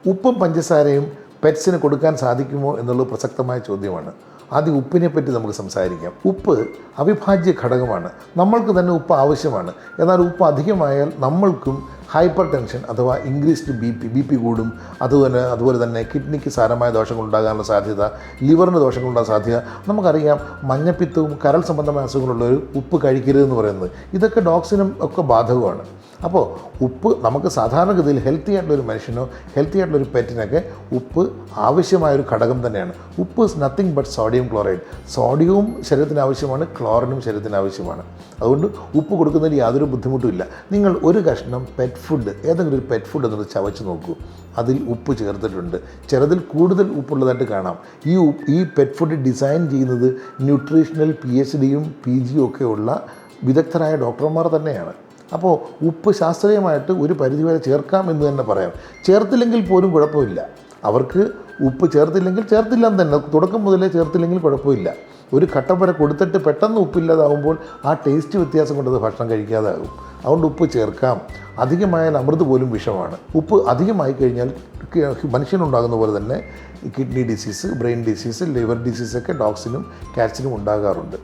ഉപ്പും പഞ്ചസാരയും പെറ്റ്സിന് കൊടുക്കാൻ സാധിക്കുമോ എന്നുള്ളത് പ്രസക്തമായ ചോദ്യമാണ്. ആദ്യം ഉപ്പിനെ പറ്റി നമുക്ക് സംസാരിക്കാം. ഉപ്പ് അവിഭാജ്യ ഘടകമാണ്. നമ്മൾക്ക് തന്നെ ഉപ്പ് ആവശ്യമാണ്. എന്നാൽ ഉപ്പ് അധികമായാൽ നമ്മൾക്കും ഹൈപ്പർ ടെൻഷൻ അഥവാ ഇൻക്രീസ്ഡ് ബി പി കൂടും. അതുപോലെ തന്നെ കിഡ്നിക്ക് സാരമായ ദോഷങ്ങളുണ്ടാകാനുള്ള സാധ്യത, ലിവറിന് ദോഷങ്ങളുണ്ടാകാൻ സാധ്യത. നമുക്കറിയാം, മഞ്ഞപ്പിത്തവും കരൾ സംബന്ധമായ അസുഖങ്ങളുള്ളവർ ഉപ്പ് കഴിക്കരുതെന്ന് പറയുന്നത്. ഇതൊക്കെ ഡോഗ്സിനും ഒക്കെ ബാധകമാണ്. അപ്പോൾ ഉപ്പ് നമുക്ക് സാധാരണഗതിയിൽ ഹെൽത്തി ആയിട്ടുള്ളൊരു മനുഷ്യനോ ഹെൽത്തി ആയിട്ടുള്ളൊരു പെറ്റിനൊക്കെ ഉപ്പ് ആവശ്യമായൊരു ഘടകം തന്നെയാണ്. ഉപ്പ് is nothing but sodium chloride. സോഡിയവും ശരീരത്തിന് ആവശ്യമാണ്, ക്ലോറിനും ശരീരത്തിന് ആവശ്യമാണ്. അതുകൊണ്ട് ഉപ്പ് കൊടുക്കുന്നതിൽ യാതൊരു ബുദ്ധിമുട്ടുമില്ല. നിങ്ങൾ ഒരു കഷ്ണം പെറ്റ് ഫുഡ്, ഏതെങ്കിലും ഒരു പെറ്റ് ഫുഡ് എന്നത് ചവച്ച് നോക്കൂ. അതിൽ ഉപ്പ് ചേർത്തിട്ടുണ്ട്. ചിലതിൽ കൂടുതൽ ഉപ്പുള്ളതായിട്ട് കാണാം. ഈ പെറ്റ് ഫുഡ് ഡിസൈൻ ചെയ്യുന്നത് ന്യൂട്രീഷണൽ PhDയും PGയും ഒക്കെ ഉള്ള വിദഗ്ധരായ ഡോക്ടർമാർ തന്നെയാണ്. അപ്പോൾ ഉപ്പ് ശാസ്ത്രീയമായിട്ട് ഒരു പരിധിവരെ ചേർക്കാം എന്ന് തന്നെ പറയാം. ചേർത്തില്ലെങ്കിൽ പോലും കുഴപ്പമില്ല. അവർക്ക് ഉപ്പ് ചേർത്തില്ലെങ്കിൽ ചേർത്തില്ലെന്ന് തന്നെ, തുടക്കം മുതലേ ചേർത്തില്ലെങ്കിൽ കുഴപ്പമില്ല. ഒരു ഘട്ടം വരെ കൊടുത്തിട്ട് പെട്ടെന്ന് ഉപ്പില്ലാതാകുമ്പോൾ ആ ടേസ്റ്റ് വ്യത്യാസം കൊണ്ടത് ഭക്ഷണം കഴിക്കാതാകും. അതുകൊണ്ട് ഉപ്പ് ചേർക്കാം. അധികമായാൽ അമൃത് പോലും വിഷമാണ്. ഉപ്പ് അധികമായി കഴിഞ്ഞാൽ മനുഷ്യനുണ്ടാകുന്ന പോലെ തന്നെ kidney disease, brain disease, liver ഡിസീസൊക്കെ ഡോഗ്സിനും കാറ്റ്സിനും ഉണ്ടാകാറുണ്ട്.